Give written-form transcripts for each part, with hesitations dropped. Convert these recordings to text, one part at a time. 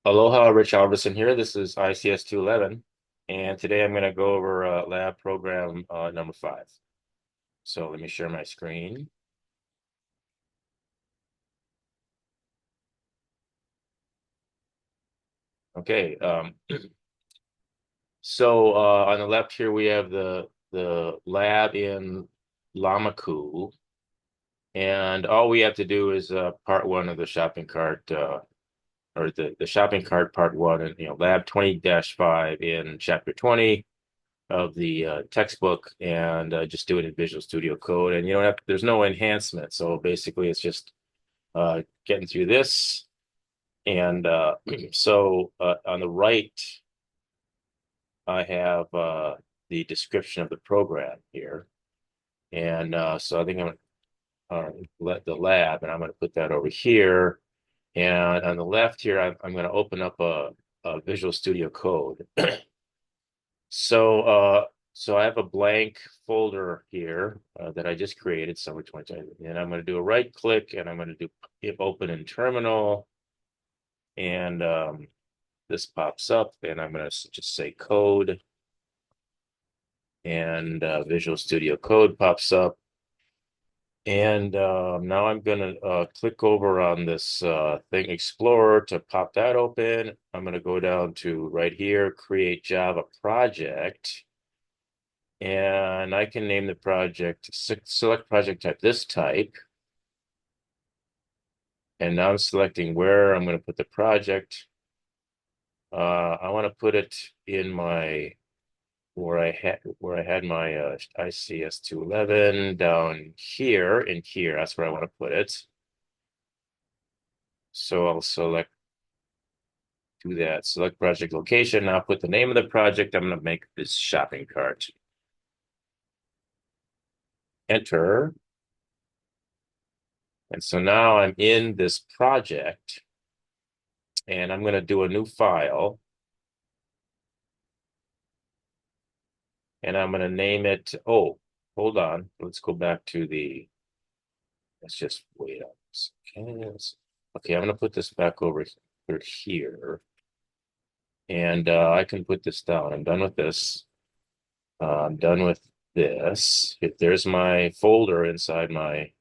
Aloha, Rich Alverson here. This is ICS211, and today I'm going to go over lab program number 5. So let me share my screen. Okay, so on the left here we have the lab in Lamaku, and all we have to do is part 1 of the shopping cart, or the shopping cart part 1, and lab 20-5 in chapter 20 of the textbook, and just do it in Visual Studio Code. And you don't have, there's no enhancement. So basically it's just getting through this. And on the right, I have the description of the program here. And so I think I'm going to let the lab, and I'm going to put that over here. And on the left here, I'm going to open up a Visual Studio Code. So, so I have a blank folder here that I just created. So which one? And I'm going to do a right click, and I'm going to do open in terminal, and this pops up, and I'm going to just say code, and Visual Studio Code pops up, and now I'm going to click over on this thing Explorer to pop that open. I'm going to go down to right here, create Java project. And I can name the project, select project type, this type. And now I'm selecting where I'm going to put the project. I want to put it in my, where I had my ICS211 down here, in here. That's where I want to put it. So I'll do that, select project location. Now I'll put the name of the project. I'm going to make this shopping cart. Enter. And so now I'm in this project, and I'm going to do a new file, and I'm going to name it. Oh, hold on. Let's go back to let's just wait up. Okay, I'm going to put this back over here, and I can put this down. I'm done with this. I'm done with this. There's my folder inside my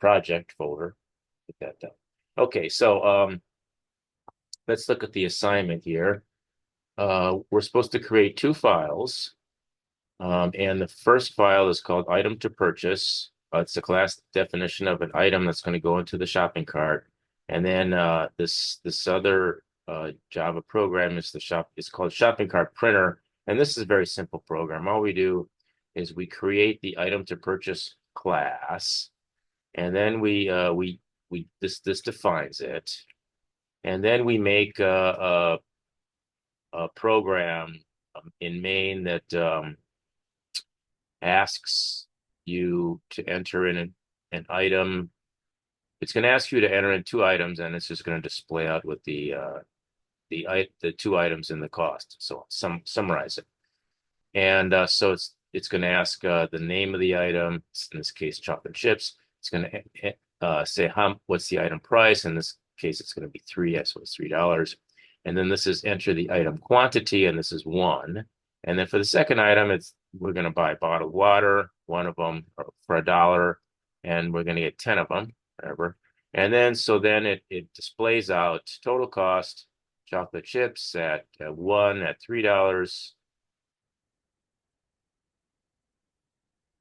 project folder. Put that down. Okay, so let's look at the assignment here. We're supposed to create 2 files. And the first file is called item to purchase. It's the class definition of an item that's going to go into the shopping cart. And then this other Java program is it's called shopping cart printer. And this is a very simple program. All we do is we create the item to purchase class, and then this defines it, and then we make a program in main that asks you to enter in an item. It's going to ask you to enter in 2 items, and it's just going to display out with the 2 items in the cost. So summarize it, and so it's going to ask the name of the item. In this case, chocolate chips. It's going to say what's the item price. In this case, it's going to be 3. So it's $3. And then this is enter the item quantity, and this is 1. And then for the second item, we're going to buy a bottle of water, 1 of them for $1, and we're going to get 10 of them, whatever. And then it displays out total cost, chocolate chips at 1 at $3,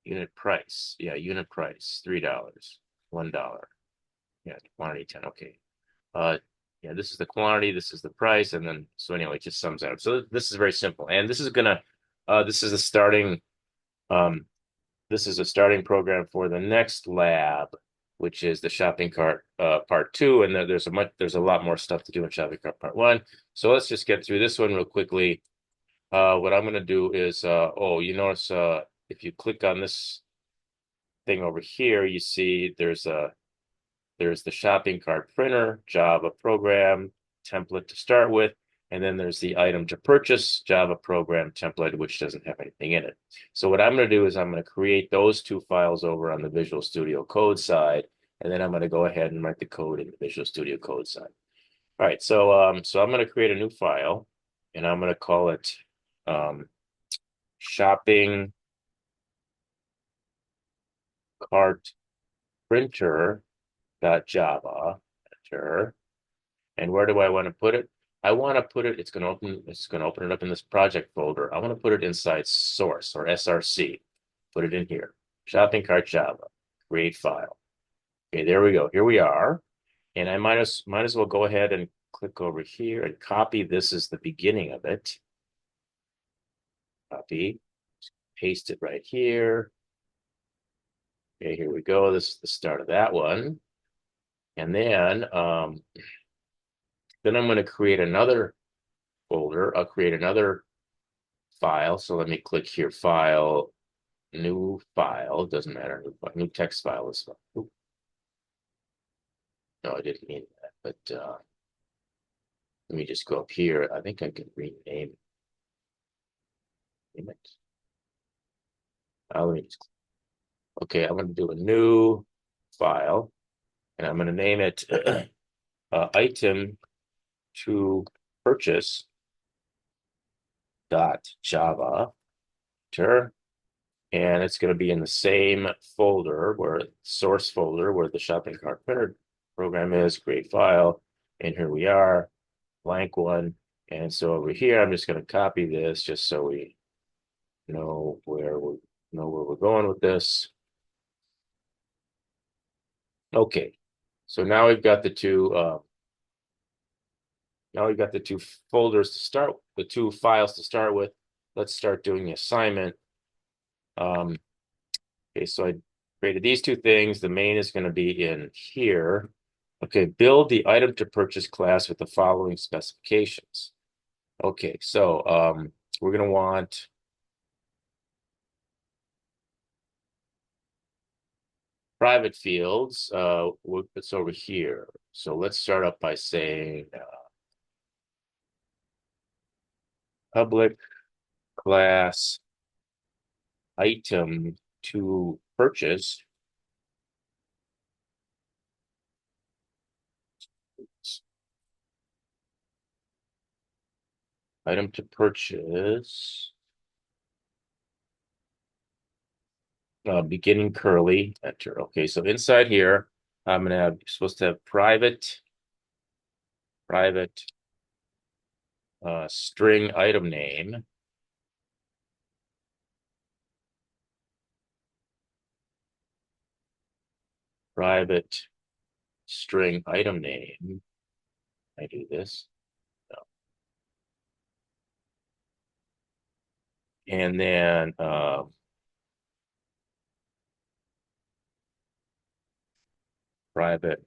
unit price. Yeah, unit price, $3, $1. Yeah, quantity 10. Okay. Yeah, this is the quantity, this is the price, and then so anyway, it just sums out. So this is very simple, and this is um, this is a starting program for the next lab, which is the shopping cart part 2, and there's a lot more stuff to do in shopping cart part 1. So let's just get through this one real quickly. What I'm going to do is, you notice if you click on this thing over here, you see there's the shopping cart printer, Java program template to start with, and then there's the item to purchase Java program template, which doesn't have anything in it. So what I'm going to do is I'm going to create those 2 files over on the Visual Studio Code side, and then I'm going to go ahead and write the code in the Visual Studio Code side. All right, so so I'm going to create a new file, and I'm going to call it shopping cart printer.java. Enter. And where do I want to put it? I want to put it, it's going to open it up in this project folder. I want to put it inside source or SRC. Put it in here. Shopping cart Java. Create file. Okay, there we go. Here we are. And I might as well go ahead and click over here and copy this as the beginning of it. Copy. Paste it right here. Okay, here we go. This is the start of that one. And then I'm going to create another folder. I'll create another file. So let me click here, file, new file. Doesn't matter. New text file is fine. Oop. No, I didn't mean that. But let me just go up here. I think I can rename it. Let me just, okay, I'm going to do a new file, and I'm going to name it item to purchase .java, and it's going to be in the same folder where source folder where the shopping cart printer program is. Create file, and here we are, blank one. And so over here, I'm just going to copy this just so we know where we're going with this. Okay, so now we've got the two. Now we've got the two folders to start, the two files to start with. Let's start doing the assignment. Okay, so I created these two things. The main is going to be in here. Okay, build the item to purchase class with the following specifications. Okay, so we're going to want private fields. It's over here. So let's start up by saying public class item to purchase. Item to purchase. Beginning curly, enter. Okay, so inside here, I'm gonna have supposed to have private string item name. Private string item name. I do this. No. And then private.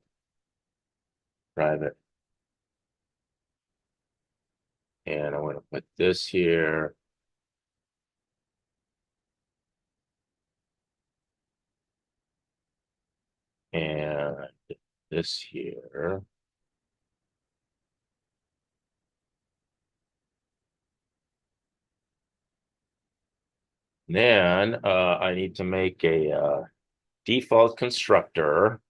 And I'm gonna put this here. And this here. Then I need to make a default constructor.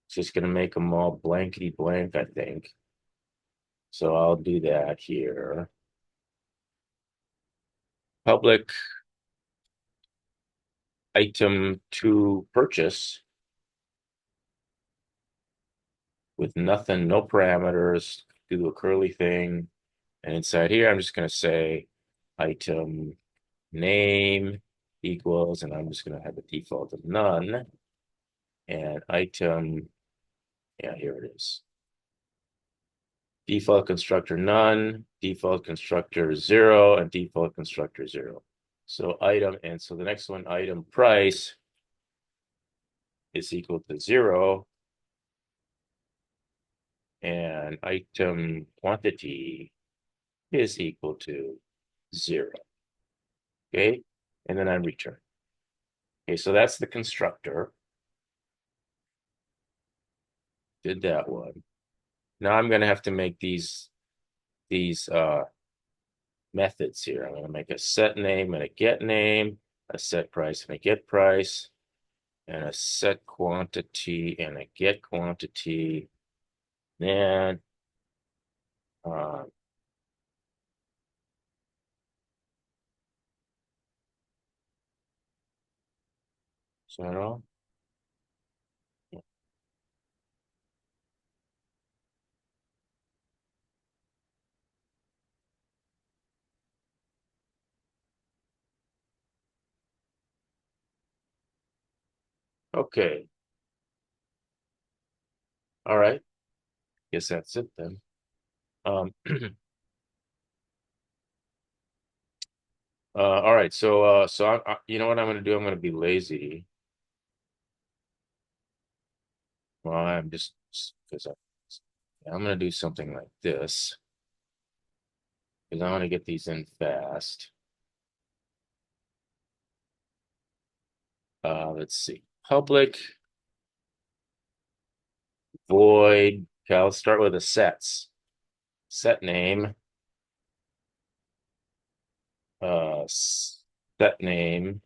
It's just going to make them all blankety blank, I think. So I'll do that here. Public item to purchase with nothing, no parameters, do a curly thing. And inside here, I'm just going to say item name equals, and I'm just going to have a default of none. And item, yeah, here it is. Default constructor none, default constructor 0, and default constructor 0. So item, and so the next one, item price is equal to 0. And item quantity is equal to 0. Okay, and then I return. Okay, so that's the constructor. Did that one. Now I'm gonna have to make these methods here. I'm gonna make a set name and a get name, a set price and a get price, and a set quantity and a get quantity. Then uh, is that all? Okay. All right. Guess that's it then. All right. So you know what I'm going to do? I'm going to be lazy. Well, I'm just because I'm going to do something like this because I want to get these in fast. Let's see. Public void. Okay, I'll start with the sets. Set name. Set name.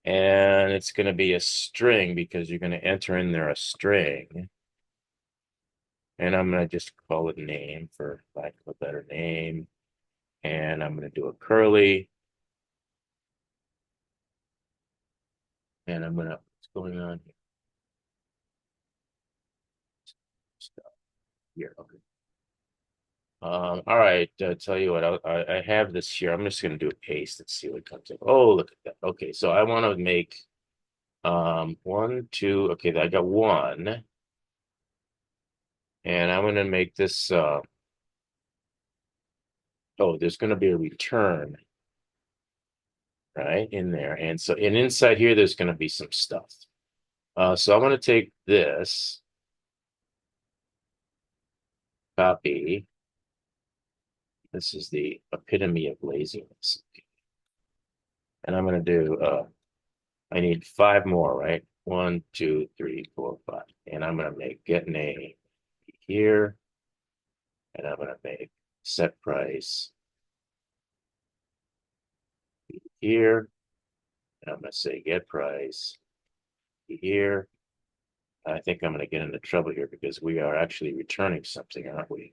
And it's going to be a string because you're going to enter in there a string. And I'm going to just call it name for lack of a better name. And I'm going to do a curly. And I'm going to, what's going on here? Stuff here. Okay. All right. Tell you what, I have this here. I'm just going to do a paste and see what comes up. Oh, look at that. Okay. So I want to make one, two. Okay. I got one. And I'm going to make this, oh, there's going to be a return right in there. And so, and inside here, there's going to be some stuff. So I'm going to take this, copy. This is the epitome of laziness. And I'm going to do, I need five more, right? One, two, three, four, five. And I'm going to make get name here. And I'm going to make set price here. And I'm going to say get price here. I think I'm going to get into trouble here because we are actually returning something, aren't we?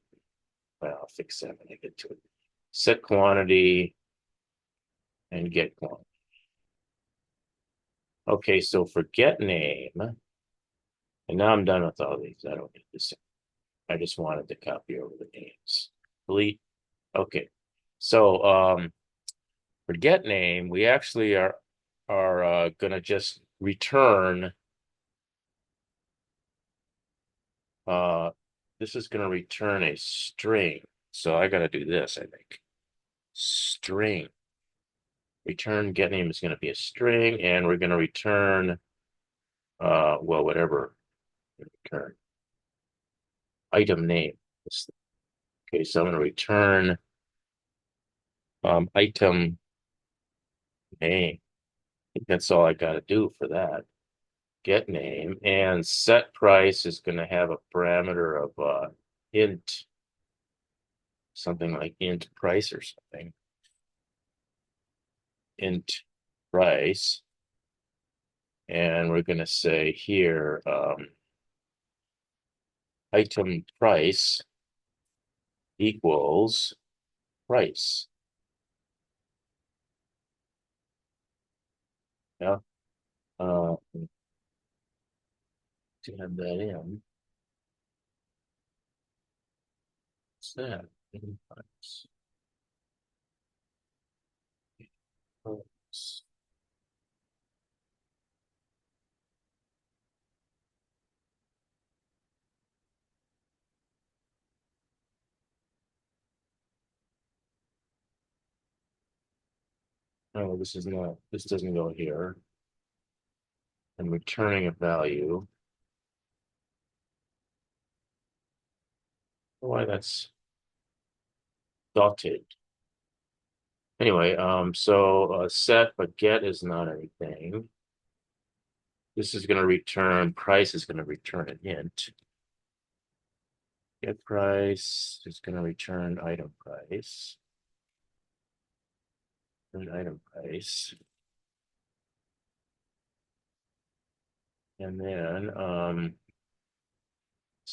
Well, I'll fix that when I get to it. Set quantity and get quantity. Okay, so for get name, and now I'm done with all these. I don't need this. I just wanted to copy over the names. Delete. Okay. So for get name, we actually are gonna just return uh this is gonna return a string. So I gotta do this, I think. String. Return get name is gonna be a string, and we're gonna return well, whatever return item name. Okay, so I'm gonna return item name. I think that's all I gotta do for that. Get name and set price is going to have a parameter of int, something like int price or something. Int price. And we're going to say here item price equals price. Yeah. To have that in. What's that? Item price. Price. Oh, this is not, this doesn't go here. And returning a value. Why that's dotted. Anyway, so set, but get is not anything. This is going to return, price is going to return an int. Get price is going to return item price. And item price. And then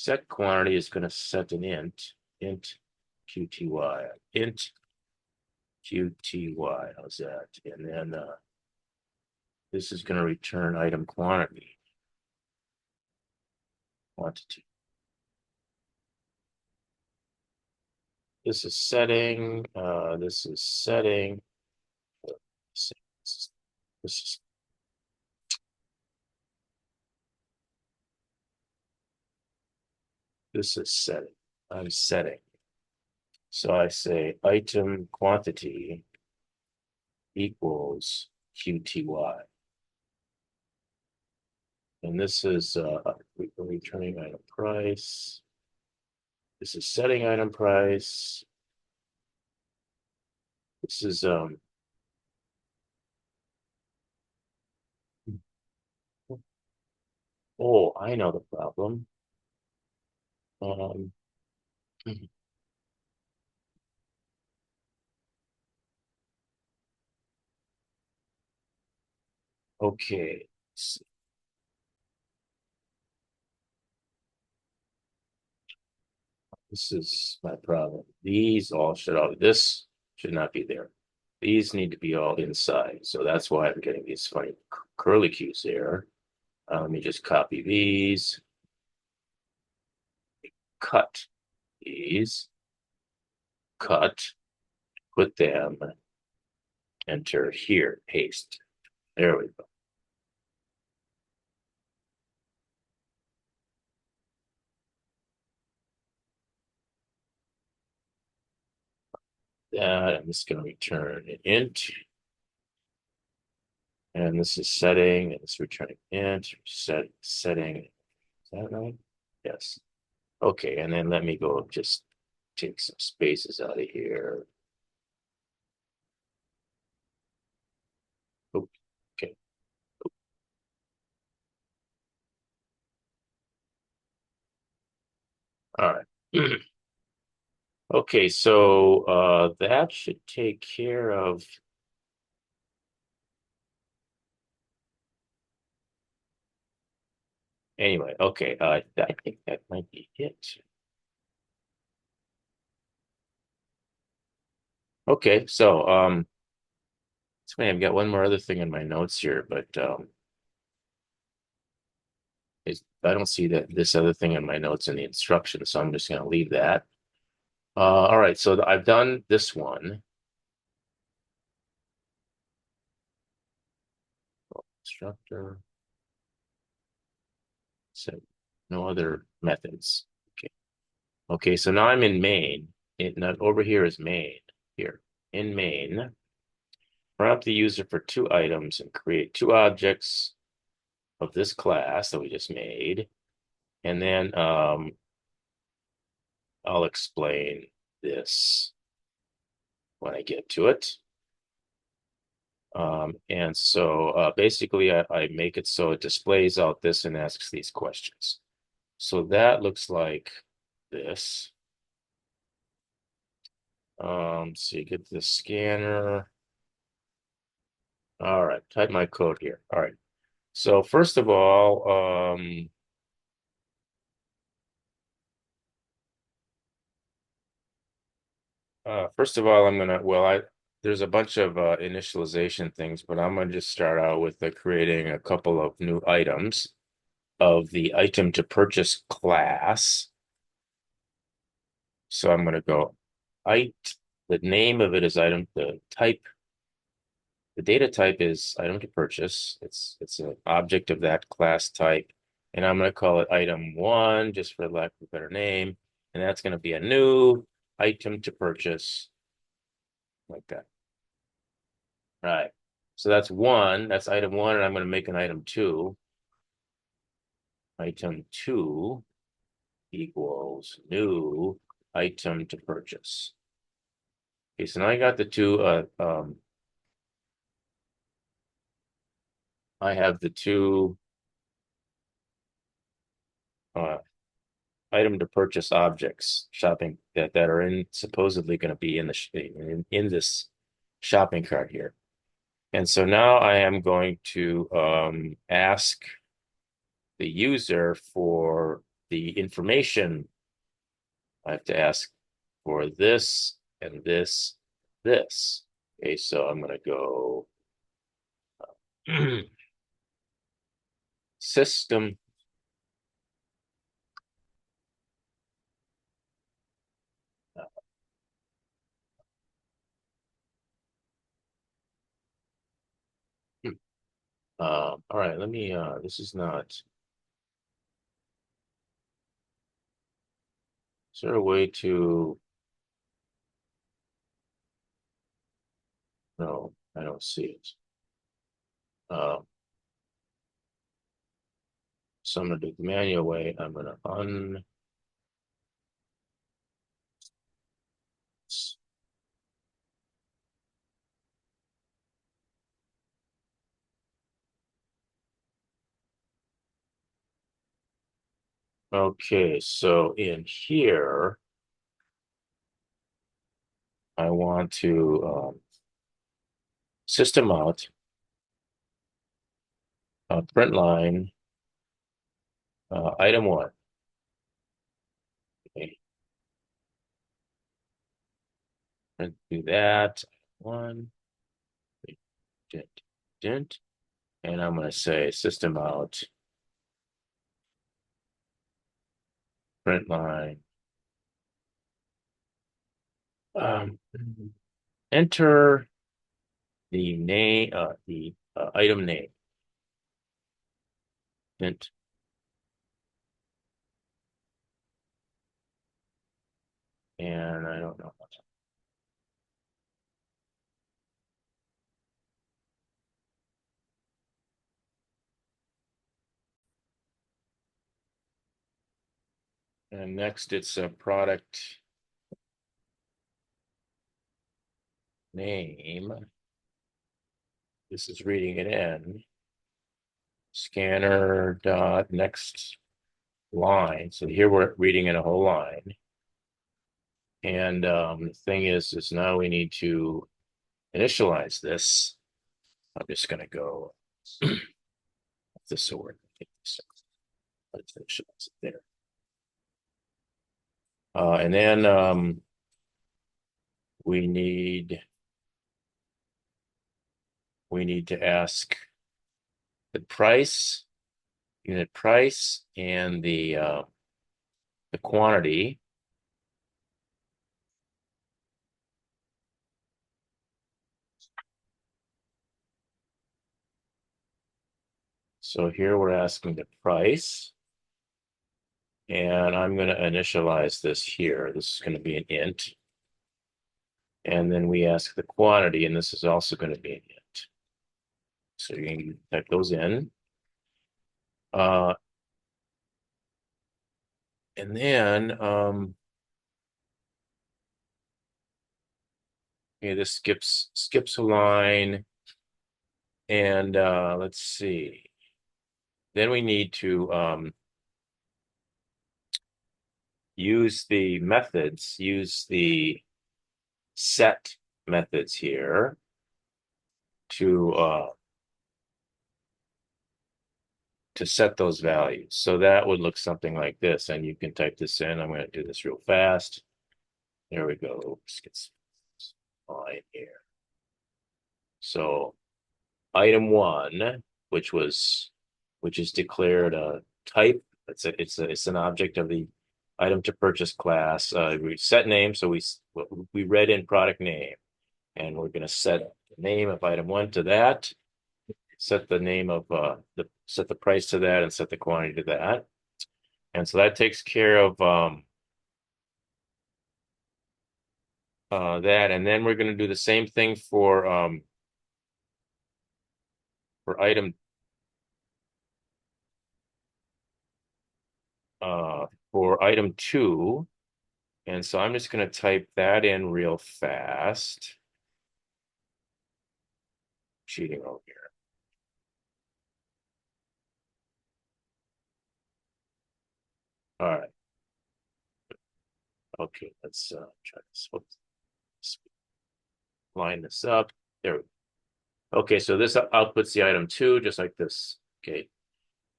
set quantity is going to set an int qty, int qty. How's that? And then this is going to return item quantity. This is setting. This is setting. This is setting. I'm setting. So I say item quantity equals QTY. And this is returning item price. This is setting item price. This is oh, I know the problem. Um okay. This is my problem. These all should all this should not be there. These need to be all inside. So that's why I'm getting these funny curly cues there. Let me just copy these, cut these, cut, put them, enter here, paste. There we go. That I'm just going to return an int. And this is setting, and it's returning int, setting. Is that right? Yes. Okay, and then let me go just take some spaces out of here. Oh, okay. All right. Okay, so that should take care of anyway. Okay, I think that might be it. Okay, so it's funny, I've got one more other thing in my notes here, but I don't see that this other thing in my notes in the instructions, so I'm just going to leave that. All right, so I've done this one. Instructor. So no other methods. Okay. Okay, so now I'm in main. Over here is main. Here in main, prompt the user for two items and create two objects of this class that we just made. And then I'll explain this when I get to it. And so basically I make it so it displays out this and asks these questions. So that looks like this. So you get the scanner. All right, type my code here. All right. So first of all, there's a bunch of initialization things, but I'm gonna just start out with creating a couple of new items of the item to purchase class. So I'm gonna go the name of it is item, the data type is item to purchase. It's an object of that class type. And I'm going to call it item one, just for lack of a better name. And that's going to be a new item to purchase, like that. All right. So that's one. That's item one. And I'm going to make an item two. Item two equals new item to purchase. Okay, so now I got the two. I have the two item to purchase objects shopping that are supposedly going to be in in this shopping cart here. And so now I am going to ask the user for the information. I have to ask for this and this. Okay, so I'm going to go system. All right, let me, this is not, is there a way to, no, I don't see it. So I'm going to do the manual way. I'm going to okay, so in here, I want to system out, print line, item 1. Okay. And do that. 1, dent, dent. And I'm going to say system out, print line. Enter the name, the item name. Dent. And I don't know. And next it's a product name. This is reading it in. Scanner dot next line. So here we're reading in a whole line. And the thing is now we need to initialize this. I'm just going to go the sword. Let's initialize it there. And then we need to ask the price, unit price, and the quantity. So here we're asking the price, and I'm going to initialize this here. This is going to be an int. And then we ask the quantity, and this is also going to be an int. So you can type those in. And then, okay, this skips a line. And let's see. Then we need to use the methods, use the set methods here to set those values. So that would look something like this. And you can type this in. I'm going to do this real fast. There we go. Let's get some line here. So item 1, which is declared a type. It's an object of the item to purchase class. We set name, so we read in product name, and we're going to set the name of item 1 to that. Set the name of set the price to that, and set the quantity to that. And so that takes care of that. And then we're going to do the same thing for item for item 2. And so I'm just going to type that in real fast. Cheating over here. All right. Okay, let's try this. Let's line this up. There we go. Okay, so this outputs the item 2, just like this. Okay.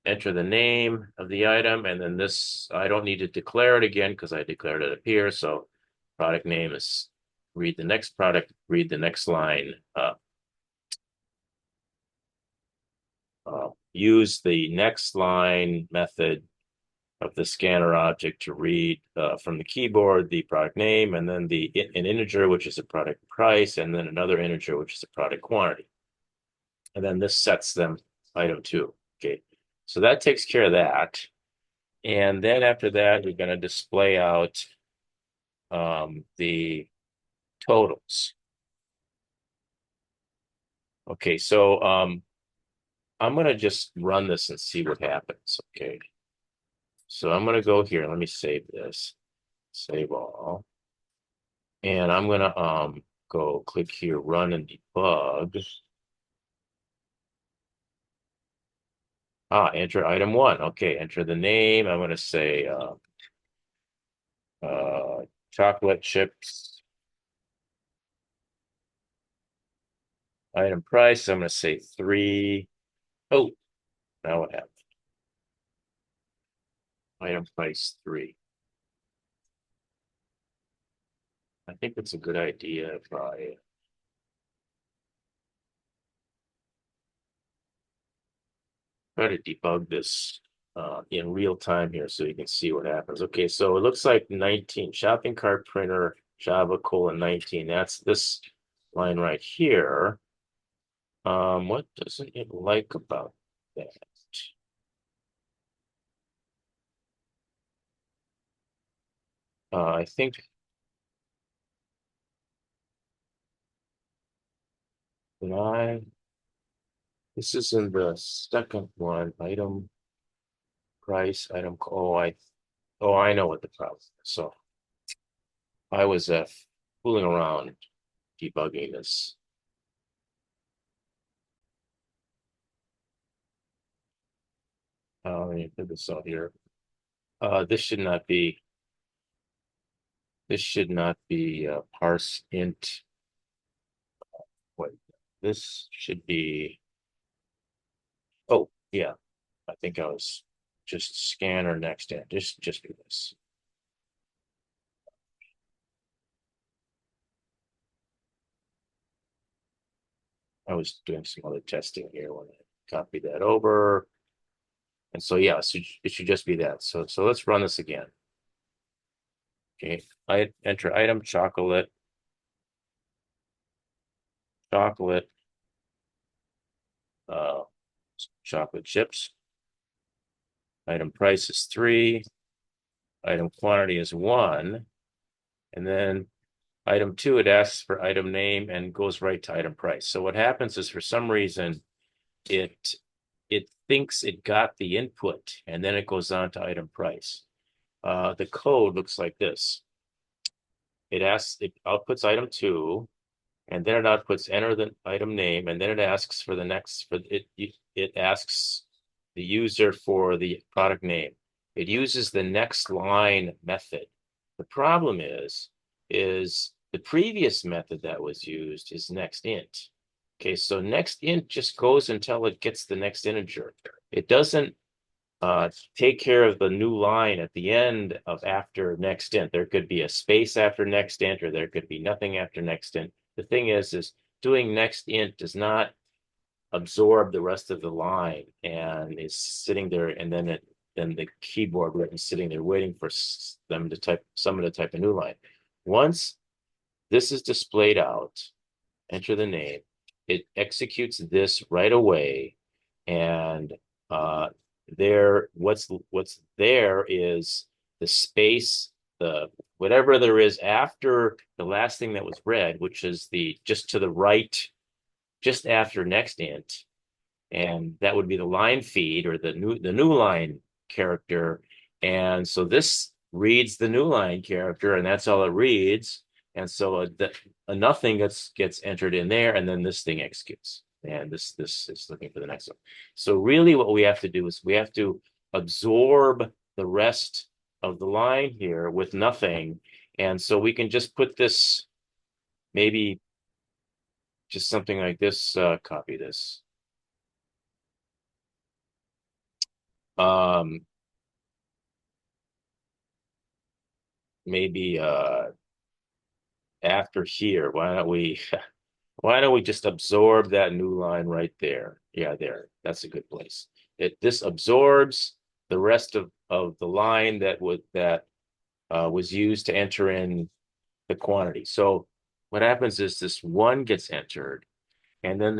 enter the name of the item, and then this, I don't need to declare it again because I declared it up here. So product name is read the next product, read the next line. Use the next line method of the scanner object to read from the keyboard the product name, and then an integer, which is a product price, and then another integer, which is a product quantity. And then this sets them item 2. Okay, so that takes care of that. And then after that, we're going to display out the totals. Okay, so I'm going to just run this and see what happens. Okay, so I'm going to go here. Let me save this. Save all. And I'm going to go click here, run and debug. Enter item 1. Okay, enter the name. I'm going to say chocolate chips. Item price, I'm going to say 3. Oh, now what happened? Item price 3. I think it's a good idea if I try to debug this in real time here so you can see what happens. Okay, so it looks like 19, shopping cart printer, Java :19. That's this line right here. What doesn't it like about that? I think this is in the second one, item price, item, I know what the problem is. So I was fooling around debugging this. Let me put this out here. This should not be parse int. Wait, this should be, oh yeah, I think I was just scanner next in. Just do this. I was doing some other testing here when I copied that over. And so yeah, so it should just be that. So let's run this again. Okay, I enter item chocolate, chocolate, uh, chocolate chips. Item price is 3. Item quantity is 1. And then item 2, it asks for item name and goes right to item price. So what happens is for some reason, it thinks it got the input and then it goes on to item price. The code looks like this. It outputs item 2, and then it outputs enter the item name, and then it asks for the next, it asks the user for the product name. It uses the next line method. The problem is the previous method that was used is next int. Okay, so next int just goes until it gets the next integer. It doesn't take care of the new line at the end of after next int. There could be a space after next int, or there could be nothing after next int. The thing is doing next int does not absorb the rest of the line and is sitting there, and then the keyboard is sitting there waiting for someone to type a new line. Once this is displayed out, enter the name, it executes this right away, and what's there is the space, the whatever there is after the last thing that was read, which is the just to the right, just after next int, and that would be the line feed or the new line character. And so this reads the new line character, and that's all it reads. And so a nothing gets entered in there, and then this thing executes. And this is looking for the next one. So really what we have to do is we have to absorb the rest of the line here with nothing. And so we can just put this, maybe just something like this, copy this. maybe after here, why don't we just absorb that new line right there? Yeah, there. That's a good place. This absorbs the rest of the line that was used to enter in the quantity. So what happens is this one gets entered, and then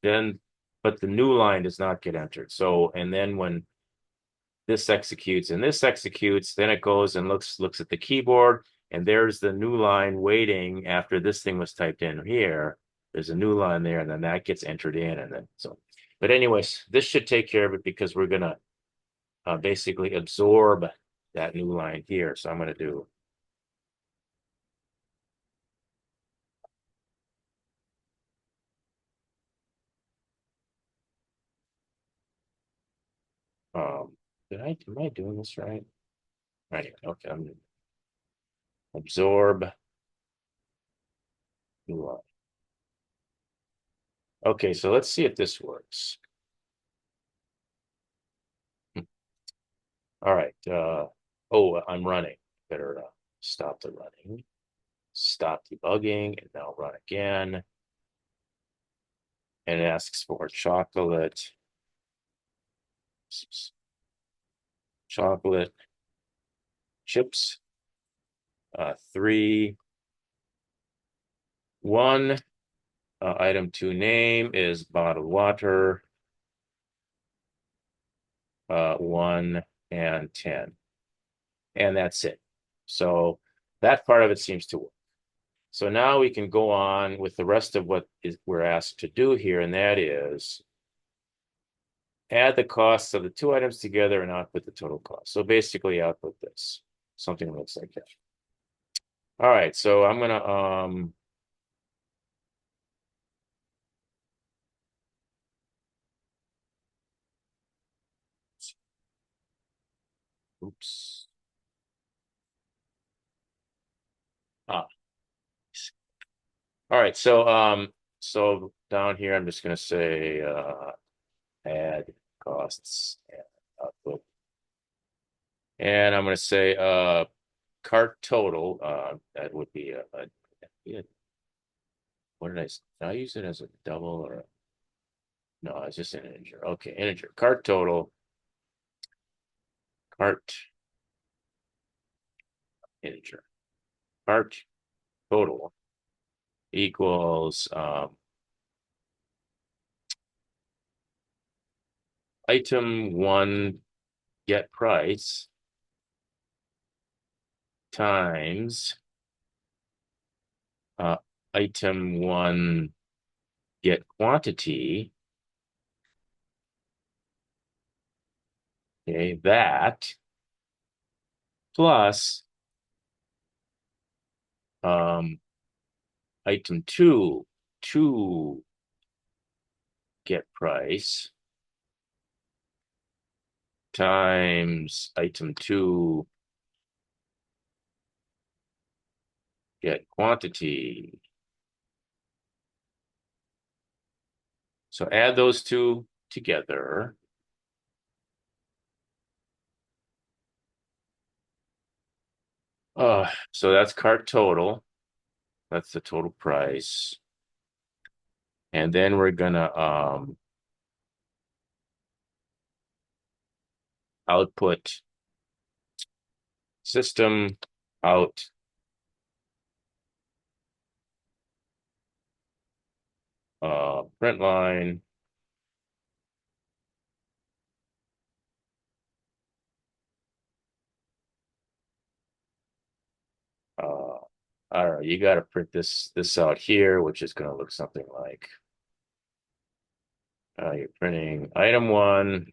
then but the new line does not get entered. So and then when this executes and this executes, then it goes and looks at the keyboard, and there's the new line waiting after this thing was typed in here. There's a new line there, and then that gets entered in, and then so. But anyways, this should take care of it because we're gonna basically absorb that new line here. So I'm gonna do am I doing this right? Right. Okay, I'm gonna absorb new line. Okay, so let's see if this works. All right. Oh, I'm running. Better stop the running. Stop debugging and now run again. And it asks for chocolate, chocolate chips, 3, 1. Item 2 name is bottled water, 1 and 10. And that's it. So that part of it seems to work. So now we can go on with the rest of what we're asked to do here, and that is add the costs of the two items together and output the total cost. So basically output this, something that looks like that. All right, so I'm gonna oops. Ah. All right, so down here I'm just gonna say add costs and output. And I'm gonna say cart total. That would be yeah, what did I use it as a double or no, it's just an integer. Okay, integer. Cart total. Cart integer. Cart total equals item 1 get price times uh, item 1 get quantity. Okay, that plus item 2 get price times item 2 get quantity. So add those two together. So that's cart total. That's the total price. And then we're gonna output system out print line all right, you got to print this out here, which is going to look something like you're printing item 1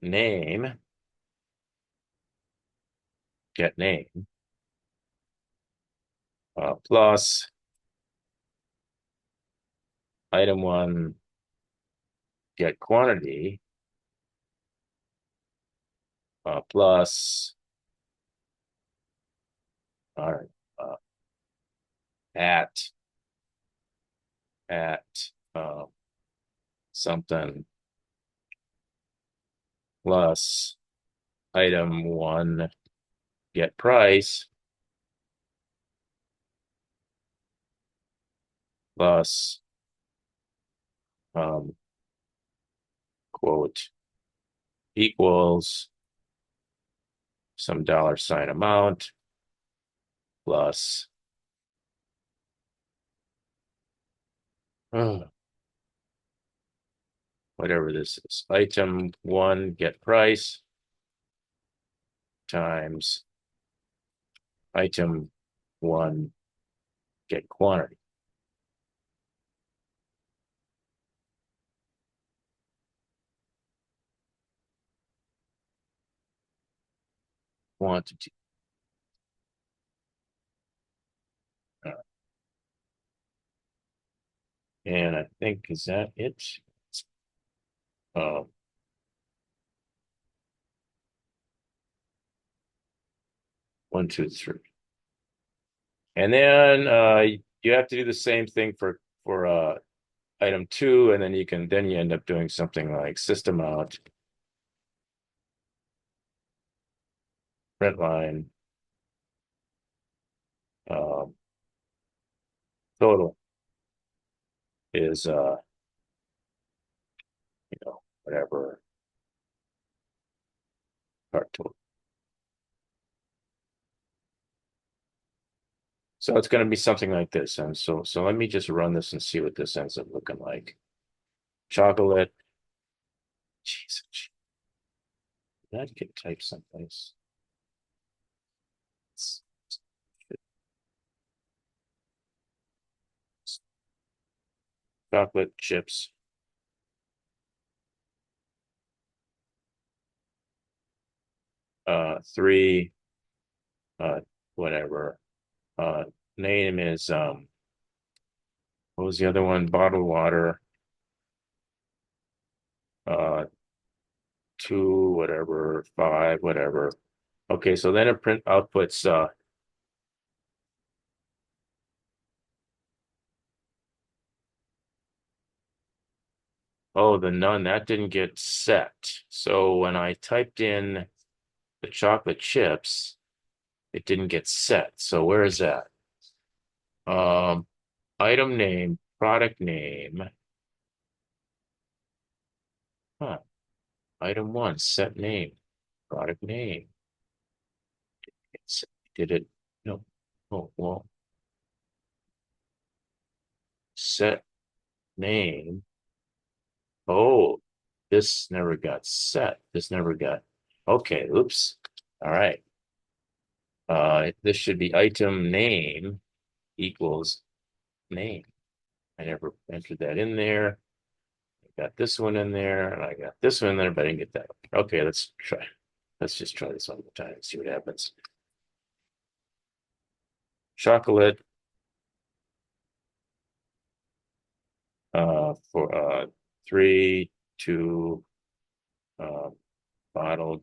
name, get name, plus item 1 get quantity, plus all right at at something plus item 1 get price plus quote equals some $ amount plus whatever this is, item 1 get price times item 1 get quantity. Quantity. And I think, is that it? Um, 1, 2, 3. And then you have to do the same thing for item 2, and then you end up doing something like system out, print line, total is whatever part total. So it's going to be something like this. And so let me just run this and see what this ends up looking like. Chocolate. Jeez, that get typed someplace. Chocolate chips. Three, whatever. Name is what was the other one? Bottled water. 2, whatever, 5, whatever. Okay, so then it print outputs oh, the none, that didn't get set. So when I typed in the chocolate chips, it didn't get set. So where is that? Item name, product name. Huh. Item 1, set name, product name. Did it? No. Oh, well. Set name. Oh, this never got set. This never got. Okay, oops. All right. This should be item name equals name. I never entered that in there. I got this one in there, and I got this one in there, but I didn't get that. Okay, let's try. Let's just try this one more time and see what happens. Chocolate for 3, 2 bottled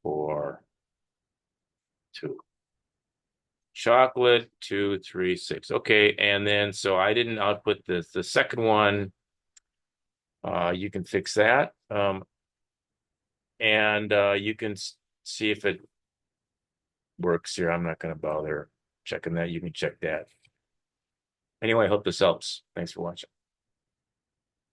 for 2. Chocolate 2, 3, 6. Okay, and then so I didn't output this. The second one, you can fix that. And you can see if it works here. I'm not going to bother checking that. You can check that. Anyway, I hope this helps. Thanks for watching.